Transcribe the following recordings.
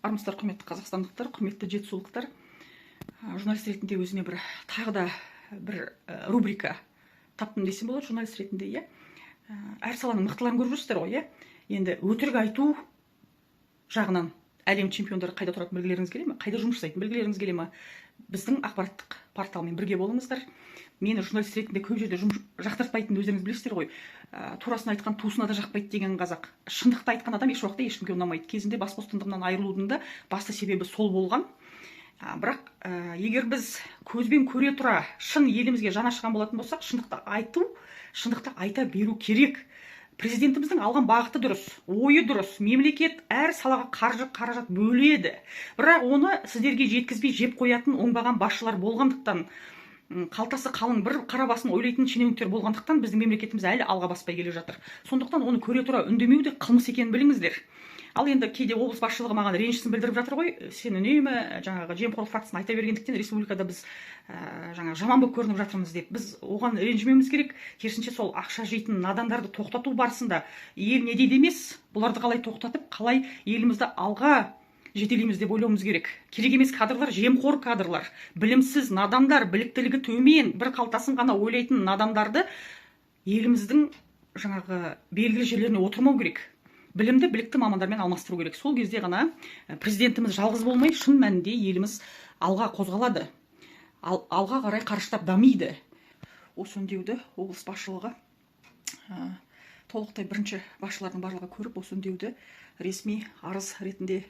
Армысыздар, құрметті қазақстандықтар, құрметті жетісулықтар. Журналист ретінде өзіне тағы да бір рубрика таптым десем болады. Журналист ретінде, иә. Әр саланың мықтыларын көріп жүрсіздер ғой, иә. Енді өтірік айту жағынан әлем чемпиондары қайда тұратынын білгілеріңіз келе ме? Қайда жұмыс жасайтынын білгілеріңіз келе ме? Біздің ақпараттық порталмен бірге болыңыздар. Мені журналист ретінде көп жерде жақтыртпайтынын өздеріңіз білесіздер ғой. Турасын айтқан туысына да жақпайды деген қазақ. Шындықты айтқан адам еш уақытта ешкімге ұнамайды. Кезінде бас бостандығынан айырылудың да басты себебі сол болған. Бірақ егер біз көзбен көре тұра шын елімізге жан ашыған болатын болсақ, шындықты айта беру керек. Президентіміздің алған бағыты дұрыс, ойы дұрыс, мемлекет әр салаға қаражат бөледі. Бірақ оны сіздерге жеткізбей жеп қоятын оңбаған басшылар болғандықтан, қалтасы қалың бір қарабасын ойлайтын шенеуніктер болғандықтан біздің мемлекетіміз әлі алға баспай келе жатыр. Сондықтан оны көре тұра үндемеу де қылмыс екенін біліңіздер. Ал енді кейде облыс басшылығы маған ренішін білдіріп жатыр ғой. Сен үнемі жаңағы жемқорлық фактісін айта бергендіктен республикада біз жаман болып көрініп жатырмыз деп. Біз оған ренжімеуіміз керек. Керісінше сол ақша жейтін надандарды тоқтату барысында ел не дейді емес, бұларды қалай тоқтатып, қалай елімізді алға жетелейміз деп ойлауымыз керек. Керек емес кадрлар, жемқор кадрлар, білімсіз надандар, біліктілігі төмен, бір қалтасын ғана ойлайтын надандарды еліміздің жаңағы белгілі жерлеріне отырмау керек. Білімді білікті мамандармен алмастыру керек. Сол кезде ғана президентіміз жалғыз болмай, шын мәнінде еліміз алға қозғалады. Алға қарай қарыштап дамиды. Осы үндеуді облыс басшылығы толықтай бірінші басшылардың барлығы көріп, осы үндеуді ресми арыз ретінде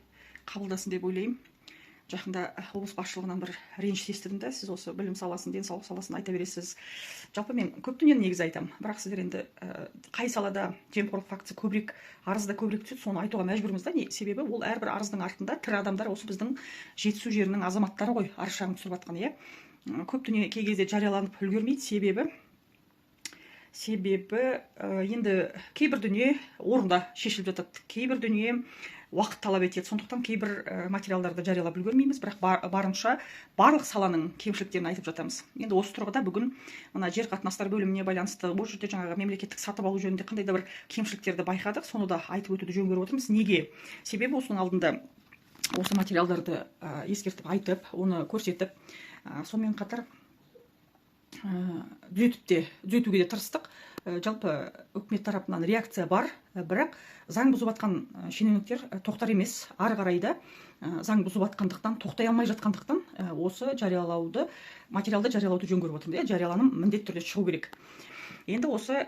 қабылдасын деп ойлаймын. Жақында облыс басшылығынан бір реніш естідім да, сіз осы білім саласын, денсаулық саласын айта бересіз. Жалпы мен көп дүниені негізі айтамын. Бірақ сіздер енді қай салада жемқорлық фактісі көбірек, арызда көбірек түседі, соны айтуға мәжбүрміз да. Себебі ол әрбір арыздың артында тірі адамдар, осы біздің жетісу жерінің азаматтары ғой, арыз шағым түсіріп жатқан, иә. Көп дүние кей кезде жарияланып үлгермейді. Себебі енді кейбір дүние орында шешіліп жатады, кейбір дүние уақыт талап етеді. Сондықтан кейбір материалдарды жариялап үлгермейміз, бірақ барынша барлық саланың кемшіліктерін айтып жатамыз. Енді осы тұрғыда бүгін мына жер қатынастар бөліміне байланысты бұл жерде жаңағы мемлекеттік сатып алу жөнінде қандай да бір кемшіліктерді байқадық, соны да айтып өтуді жөн көріп отырмыз. Неге? Себебі осының алдында осы материалдарды ескертіп айтып, оны көрсетіп, сонымен қатар түзетуге де тырыстық. Жалпы үкімет тарапынан реакция бар, бірақ заң бұзып жатқан шенеуніктер тоқтар емес. Ары қарай да заң бұзып жатқандықтан, тоқтай алмай жатқандықтан осы материалды жариялауды жөн көріп отырмын. Жарияланым міндетті түрде шығу керек. Енді осы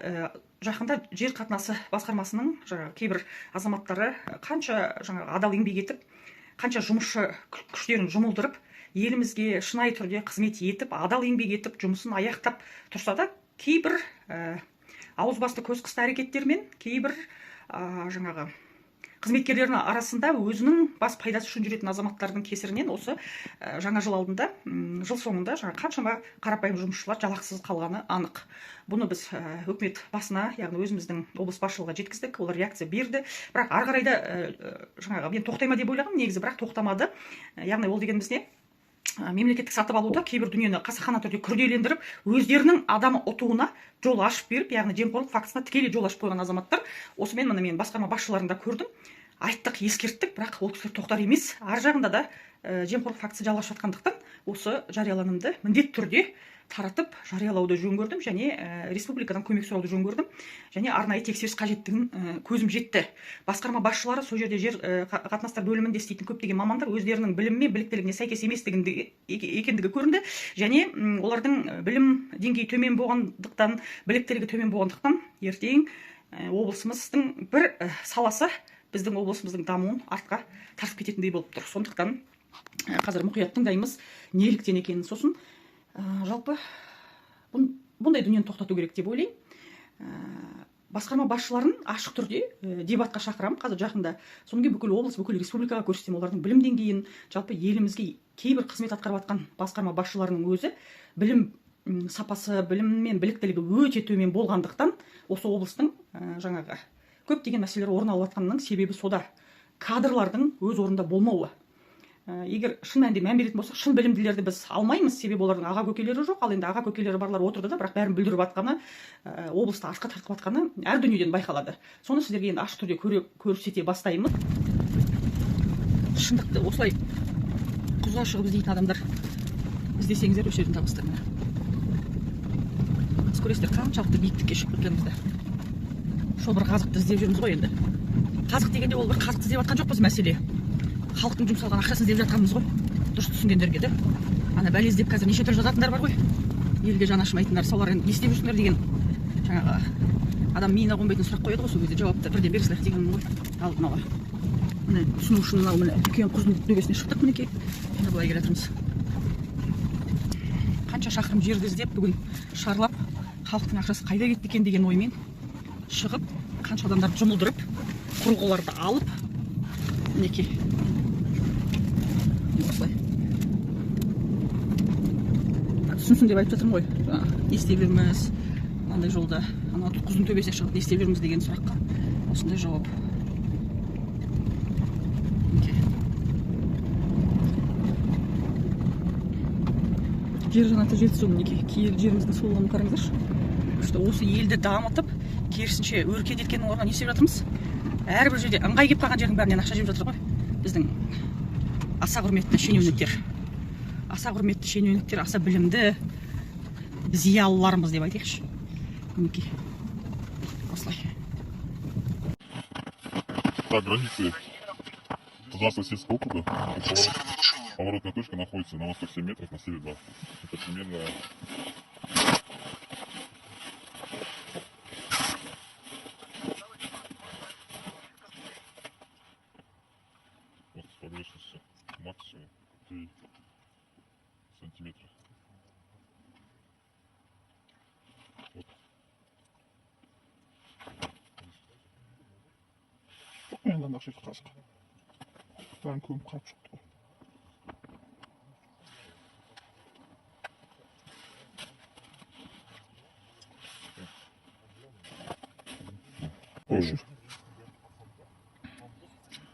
жақында жер қатынасы басқармасының кейбір азаматтары қанша адал еңбек етіп, қанша жұмысшы күштерін жұмылдырып, елімізге шынайы түрде қызмет етіп, адал еңбек етіп, жұмысын аяқтап тұрса да, кейбір ауызбасты көз қысты әрекеттермен, кейбір қызметкерлерінің арасында өзінің бас пайдасы үшін жүретін азаматтардың кесірінен осы жаңа жыл алдында, жыл соңында қаншама қарапайым жұмысшылар жалақысыз қалғаны анық. Бұны біз үкімет басына, яғни өзіміздің облыс басшылығына жеткіздік, олар реакция берді. Бірақ ары қарай да мен тоқтайма деп ойлағам, негізі бірақ тоқтамады. Яғни ол дегеніміз не? Мемлекеттік сатып алуда кейбір дүниені қасақана түрде күрделендіріп, өздерінің адамы ұтуына жол ашып беріп, яғни жемқорлық фактісіне тікелей жол ашып қойған азаматтар. Осымен мен басқарма басшыларында көрдім. Айттық, ескерттік, бірақ ол кісілер тоқтар емес. Ар жағында да жемқорлық фактісі жалғасып жатқандықтан осы жарияланымды міндетті түрде таратып жариялауды жөн көрдім, және республикадан көмек сұрауды жөн көрдім, және арнайы тексеріс қажеттігін көзім жетті. Басқарма басшылары, сол жерде жер қатынастар бөлімінде істейтін көптеген мамандар өздерінің білімі мен біліктілігіне сәйкес екендігі көрінді, және олардың білім деңгейі төмен болғандықтан, біліктілігі төмен болғандықтан ертең облысымыздың бір саласы біздің облысымыздың дамуын артқа тартып кететіндей болып тұр. Сондықтан қазір мұқият тыңдаймыз неліктен екенін. Сосын жалпы бұндай дүниені тоқтату керек деп ойлаймын. Басқарма басшыларын ашық түрде дебатқа шақырамын. Қазір жақында сонымен бүкіл облыс, бүкіл республикаға көрсетем олардың білім деңгейін. Жалпы елімізге кейбір қызмет атқарып жатқан басқарма басшыларының өзі білім сапасы, білім мен біліктілігі өте төмен болғандықтан осы облыстың көптеген мәселелер орын алып жатқанының себебі сода. Кадрлардың өз орнында болмауы. Егер шын мәнінде мән беретін болсақ, шын білімділерді біз алмаймыз, себебі олардың аға көкелері жоқ. Ал енді аға көкелері барлар отырды да, бірақ бәрін бүлдіріп жатқаны, облысты артқа тартып жатқаны әр дүниеден байқалады. Соны сіздерге енді ашық түрде көрсете бастаймыз. шындықты осылай құзға шығып іздейтін адамдар іздесеңіздер осы жерден табасыздар. Сіз көресіздер қаншалықты биіктікке шығып кеткенімізді. Сол бір қазықты іздеп жүрміз ғой енді. Қазық дегенде ол бір қазықты іздеп жатқан жоқпыз, мәселе халықтың жұмсалған ақшасын іздеп жатқанымыз ғой. Дұрыс түсінгендерге де. Ана бәле іздеп қазір неше түрлі жазатындар бар ғой. Елге жаны ашымайтындар, солар енді не істеп жүрсіңдер деген жаңағы адам миына қонбайтын сұрақ қояды ғой, сол кезде жауапты бірден берсілер дегенім ғой. Алдын ала. Міне түсіну үшін мынау міне үлкен құздың төбесіне шықтық мінекей. Енді былай келе жатырмыз. Қанша шақырым жерді іздеп бүгін шарлап, халықтың ақшасы қайда кетті екен деген оймен шығып, қанша адамдарды жұмылдырып, құрылғыларды алып, мінекей. Осылай. Түсінсін деп айтып жатырмын ғой. Не істеп жүрміз? Мынандай жолда, ана құздың төбесіне шығып не істеп жүрміз деген сұраққа осындай жауап. Жер жаннаты жетісу мінекей. Киелі жеріміздің сұлулығын қараңыздаршы. Осы елді дамытып, керісінше өркендеткеннің орнына не істеп жатырмыз? Әрбір жерде ыңғай келіп қалған жердің бәрінен ақша жеп жатыр ғой. Біздің аса құрметті шенеуніктер. Аса құрметті шенеуніктер, аса білімді зиялыларымыз деп айтайықшы. Мінекей. Осылай. Так, границы Тузларского сельского округа. Поворотная точка находится на восток 7 метров, на север 2. Это примерно... Вот с погрешностью максимум 3 сантиметра. Вот. Енді нақшы қасық. Бәрін көміп қалып шықты ғой.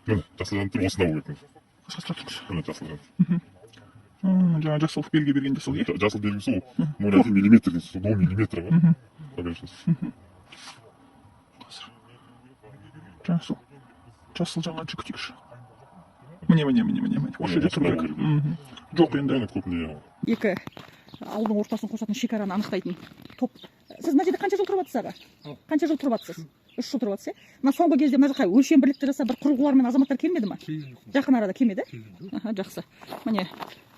Міне, жасылданып тұр, осында болып кеткен. Қасқастырып тұрмыз. Міне, жасылданып. Жаңа жасылық белгі бергенде сол, е? Жасыл белгісі ол 0,1 миллиметр дейсіз, до миллиметрға погрешность. Қазір. Жаңа сол. Жасыл жаңа жүктейікші. Міне. Осы жерде тұру керек. Жоқ енді. Екі ауылдың ортасын қосатын шекараны анықтайтын топ. Сіз мына жерде қанша жыл тұрып жатсыз аға? Қанша жыл тұрып жатсыз? 3 жыл тұрып жатсыз, е? Мына соңғы кезде мына жаққа өлшем бірлікті жасап бір құрылғылармен азаматтар келмеді ма? Жақын арада келмеді? Жақсы. Міне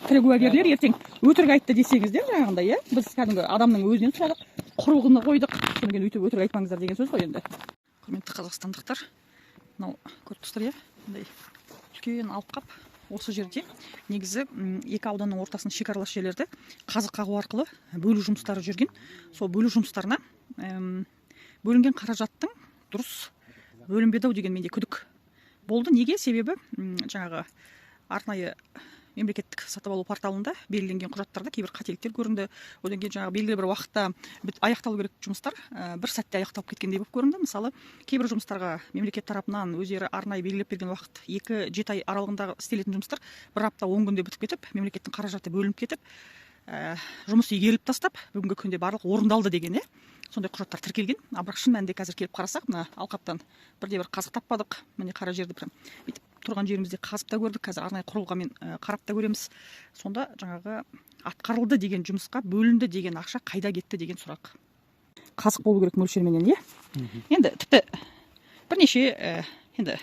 тірі куәгерлер ертең өтірік айтты десеңіздер жаңағындай, е? Біз кәдімгі адамның өзінен сұрадық, құрылғыны қойдық. Содан кейін өйтіп өтірік айтпаңыздар деген сөз ғой енді. Құрметті қазақстандықтар, мынау көріп тұрсыздар, е? Мындай үлкен алқап. Осы жерде негізі екі ауданның ортасын шекаралас жерлерді қазық қағу арқылы бөлу жұмыстары жүрген. Сол бөлу жұмыстарына бөлінген қаражаттың дұрыс бөлінбеді деген менде күдік болды. Неге? Себебі жаңағы арнайы мемлекеттік сатып алу порталында белгіленген құжаттарда кейбір қателіктер көрінді. Одан кейін жаңағы белгілі бір уақытта аяқталу керек жұмыстар бір сәтте аяқталып кеткендей болып көрінді. Мысалы, кейбір жұмыстарға мемлекет тарапынан өздері арнайы белгілеп берген уақыт 2-7 ай аралығында істелетін жұмыстар бір апта 10 күнде бітіп кетіп, мемлекеттің қаражаты бөлініп кетіп, жұмыс игеріліп тастап, бүгінгі күнде барлық орындалды деген, е? Сондай құжаттар тіркелген. Бірақ шын мәнінде қазір келіп қарасақ, мына алқаптан бірде-бір қазық таппадық. Міне қара жерді прям тұрған жерімізде қазып та көрдік. Қазір арнайы құрылғымен қарап та көреміз. Сонда жаңағы атқарылды деген жұмысқа бөлінді деген ақша қайда кетті деген сұрақ. Қазық болу керек мөлшерменен, е? Енді тіпті бірнеше енді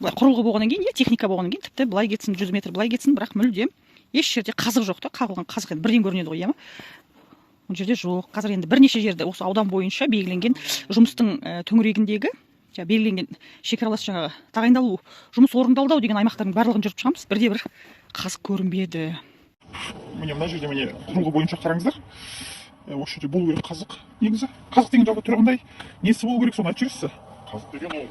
құрылғы болғаннан кейін, техника болғаннан кейін тіпті былай кетсін, 100 метр былай кетсін, бірақ мүлдем еш жерде қазық жоқ та. Қағылған қазық енді бірден көрінеді ғой, е ма? Бұл жерде жоқ. Қазір енді бірнеше жерде осы аудан бойынша белгіленген жұмыстың төңірегіндегі белгіленген шекаралас жаңағы тағайындалу жұмыс орындалды деген аймақтардың барлығын жүріп шығамыз. Бірде-бір қазық көрінбеді. Міне мына жерде міне құрылғы бойынша қараңыздар. Осы жерде болу керек қазық. Негізі қазық деген жалпы тұрғандай несі болу керек, соны айтып жүрсіз? Қазық деген ол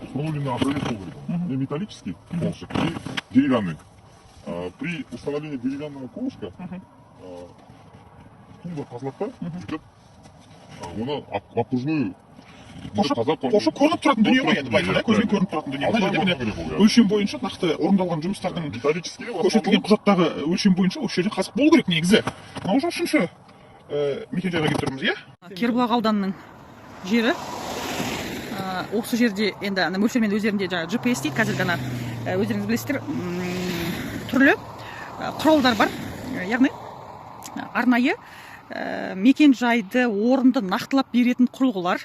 установленный образец болу керек. Не металлический колышек, и деревянный. При установлении деревянного колышка тумба қазылатта сөйтіп оны окружную қоршап көрініп тұратын дүние ғой енді, былай көзбен көрініп тұратын дүние. Мына жерде міне өлшем бойынша нақты орындалған жұмыстардың көрсетілген құжаттағы өлшем бойынша осы жерде қазық болу керек негізі. Мынау уже 3-ші мекенжайға келіп тұрмыз, иә? Кербұлақ ауданының жері осы жерде енді мөлшермен өздерінде жаңағы GPS дейді, қазір ғана өздеріңіз білесіздер, түрлі құралдар бар. Яғни арнайы мекен жайды, орынды нақтылап беретін құрылғылар.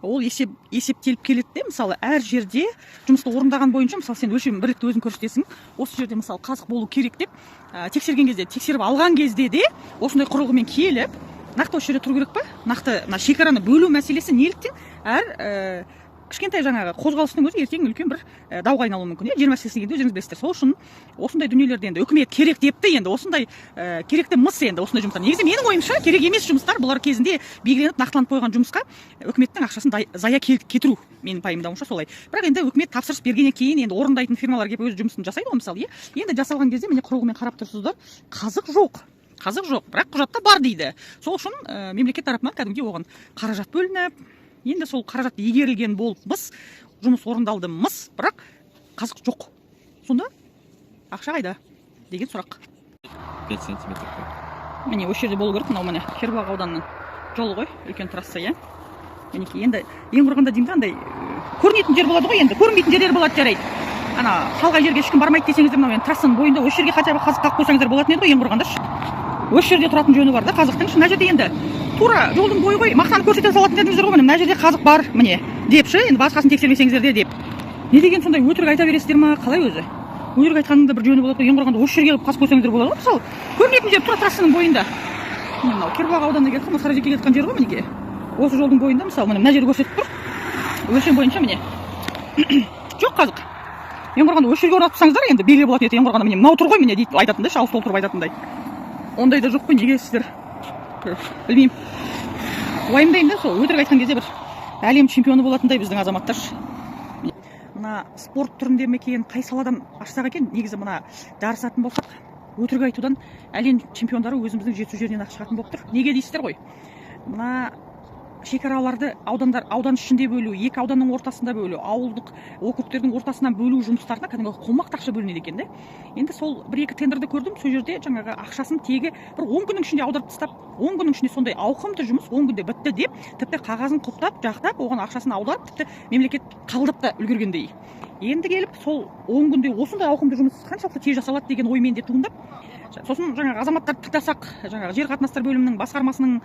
Ол есептеліп келеді де, мысалы, әр жерде жұмысты орындаған бойынша, мысалы, сен өлшем бірлікті өзің көрсетесің. Осы жерде, мысалы, қазық болу керек деп тексерген кезде, тексеріп алған кезде де осындай құрылғымен келіп, нақты осы жерде тұру керек па? Нақты шекараны бөлу мәселесі неліктен әр кішкентай жаңағы қозғалыстың өзі ертең үлкен бір дауға айналуы мүмкін. Жер мәселесіне келгенде өздеріңіз білесіздер. Сол үшін осындай дүниелерді енді үкімет керек депті, енді осындай керекті мыс енді осындай жұмыстар. Негізі менің ойымша керек емес жұмыстар, бұлар кезінде белгіленіп нақтыланып қойған жұмысқа үкіметтің ақшасын зая кетіру, менің пайымдауымша солай. Бірақ енді үкімет тапсырыс бергеннен кейін енді орындайтын фирмалар келіп өз жұмысын жасайды ғой, мысалы. Енді жасалған кезде міне құрылғымен қарап тұрсыздар, қазық жоқ, бірақ құжатта бар дейді. Сол үшін мемлекет тарапынан кәдімгідей оған қаражат бөлініп, енді сол қаражат игерілген болып мыс, жұмыс орындалды мыс, бірақ қазық жоқ. Сонда ақша қайда деген сұрақ. 5 сантиметр. Міне осы жерде болу керек, мынау міне Кербұлақ ауданының жолы ғой, үлкен трасса, иә. Мінекей, енді ең құрғанда деймін, андай көрінетін жер болады ғой, енді көрінбейтін жерлер болады, жарайды. Ана шалғай жерге ешкім бармайды десеңіздер, мынау енді трассаның бойында осы жерге хотя бы қазық қақып қойсаңыздар болатын еді ғой, ең құрғандашы. Осы жерде тұратын жөні бар да қазықтың. Мына жерде енді тура жолдың бойы ғой, мақтанып көрсете салатын едіңіздер ғой, мына жерде қазық бар, міне депші, енді басқасын тексермесеңіздер де деп. Не деген сондай өтірік айта бересіздер ма, қалай өзі? Өтірік айтқанның да бір жөні болады ғой, ең құрғанда осы жерге келіп қасып қойсаңыздар болады ғой, мысалы. Көрінетін жер тура трассаның бойында. Мынау Кербұлақ ауданына келдік, Масқаракөлге келіп жатқан жер ғой, мінекей. Осы жолдың бойында, мысалы, мына жерді көрсетіп тұр. Өлшем бойынша міне. Жоқ қазық. Ең құрғанда осы жерге орнатсаңыздар енді белгілі болатын еді, ең құрғанда міне мынау тұр ғой, міне дейді айтатындай, шалыс толтырып айтатындай. Ондай да жоқ қой, неге сіздер? Білмеймін. Уайымдаймын да, сол өтірік айтқан кезде бір әлем чемпионы болатындай біздің азаматтар. Мына спорт түрінде ме екен, қай саладан ашсақ екен, негізі мына жарысатын болсақ, өтірік айтудан әлем чемпиондары өзіміздің жетісу жерінен ақ шығатын болып тұр. Неге дейсіздер ғой? Мына шекараларды аудан ішінде бөлу, екі ауданның ортасында бөлу, ауылдық округтердің ортасынан бөлу жұмыстарына кәдімгі қомақты ақша бөлінеді екен де. Енді сол бір-екі тендерді көрдім, сол жерде жаңағы ақшасын тегі бір 10 күннің ішінде аударып тастап, 10 күннің ішінде сондай ауқымды жұмыс 10 күнде бітті деп, тіпті қағазын құптап, жақтап, оған ақшасын аударып, тіпті мемлекет қабылдап та үлгергендей. Енді келіп сол 10 күнде осындай ауқымды жұмыс қаншалықты тез жасалады деген оймен де туындап, сосын жаңағы азаматтарды тыңдасақ, жаңағы жер қатынастар бөлімінің басқармасының,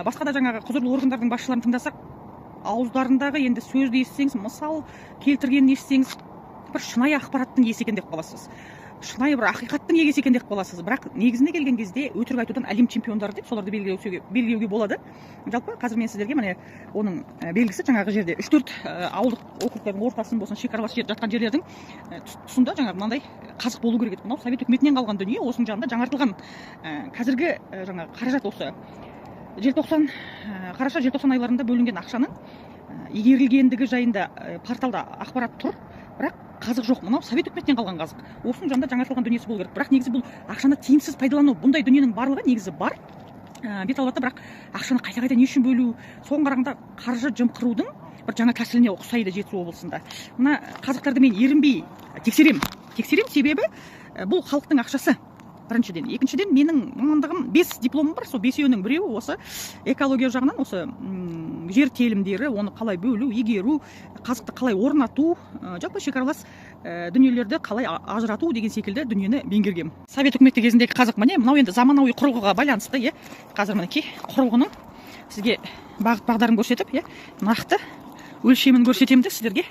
басқа да жаңағы құзырлы органдардың басшыларын тыңдасақ, ауыздарындағы енді сөзді естісеңіз, мысал келтіргенін естісеңіз, бір шынайы ақпараттың иесі екен деп қаласыз. Шынайы бір ақиқаттың егесі екен деп қаласыз. Бірақ негізіне келген кезде өтірік айтудан әлем чемпиондары деп соларды белгілеуге болады. Жалпы қазір мен сіздерге міне оның белгісі жаңағы жерде 3-4 ауылдық округтердің ортасын болсын, шекаралас жатқан жерлердің тұсында жаңағы мынандай қазық болу керек еді. Мынау Совет үкіметінен қалған дүние, осының жанында жаңартылған қазіргі жаңағы қаражат осы желтоқсан айларында бөлінген ақшаның игерілгендігі жайында порталда ақпарат тұр. Бірақ қазық жоқ. Мынау Совет үкіметінен қалған қазық. Осының жанында жаңартылған дүниесі болу керек. Бірақ негізі бұл ақшаны тиімсіз пайдалану, бұндай дүниенің барлығы негізі бар. Бет албатта, бірақ ақшаны қайта не үшін бөлу, соған қарағанда қаржы жымқырудың бір жаңа тәсіліне ұқсайды Жетісу облысында. Мына қазықтарды мен ерінбей тексерем, себебі бұл халықтың ақшасы. Біріншіден, екіншіден, менің мамандығым 5 дипломым бар, сол 5-інің біреуі осы экология жағынан, осы жер телімдері, оны қалай бөлу, игеру, қазықты қалай орнату, жалпы шекаралас дүниелерді қалай ажырату деген секілді дүниені меңгергем. Совет үкіметі кезіндегі қазық міне, мынау енді заманауи құрылғыға байланысты, қазір мінекей құрылғының сізге бағыт бағдарын көрсетіп, нақты өлшемін көрсетемді сіздерге.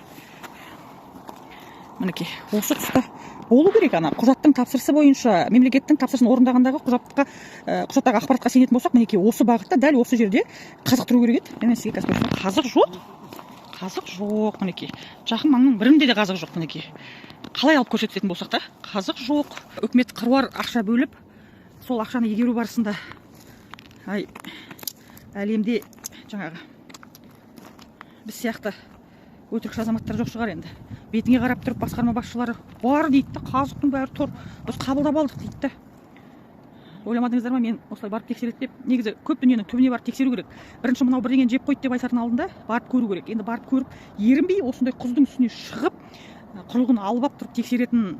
Мінекей, осы тұста болу керек. Ана құжаттың тапсырысы бойынша, мемлекеттің тапсырысын орындағандағы құжаттағы ақпаратқа сенетін болсақ, мінекей осы бағытта дәл осы жерде қазық тұру керек еді. Мен сізге қазық жоқ, мінекей. Жақын маңның бірінде де қазық жоқ, мінекей. Қалай алып көрсететін болсақ та, қазық жоқ. Үкімет қыруар ақша бөліп, сол ақшаны игеру барысында әлемде жаңағы біз сияқты өтірікші азаматтар жоқ шығар енді. Бетіңе қарап тұрып басқарма басшылары бар дейді, қазықтың бәрі тұр, біз қабылдап алдық дейді. Ойламадыңыздар ма, мен осылай барып тексереді деп? Негізі көп дүниенің түбіне барып тексеру керек. Бірінші мынау бірдеңені жеп қойды деп айтардың алдында барып көру керек. Енді барып көріп, ерінбей осындай құздың үстіне шығып, құрылғыны алып тұрып тексеретін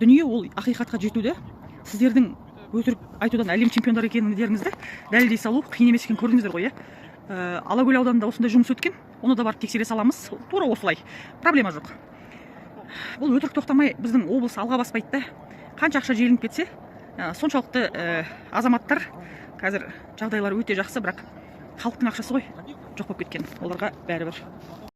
дүние ол ақиқатқа жетуде. Сіздердің өтірік айтудан әлем чемпиондары екендеріңізді дәлелдей салу қиын емес екенін көрдіңіздер ғой, Алакөл ауданында осындай жұмыс өткен. Оны да барып тексере саламыз. Тура осылай. Проблема жоқ. бұл өтірік тоқтамай біздің облыс алға баспайды да. Қанша ақша желініп кетсе, соншалықты азаматтар қазір жағдайлары өте жақсы, бірақ халықтың ақшасы ғой жоқ болып кеткен. Оларға бәрібір.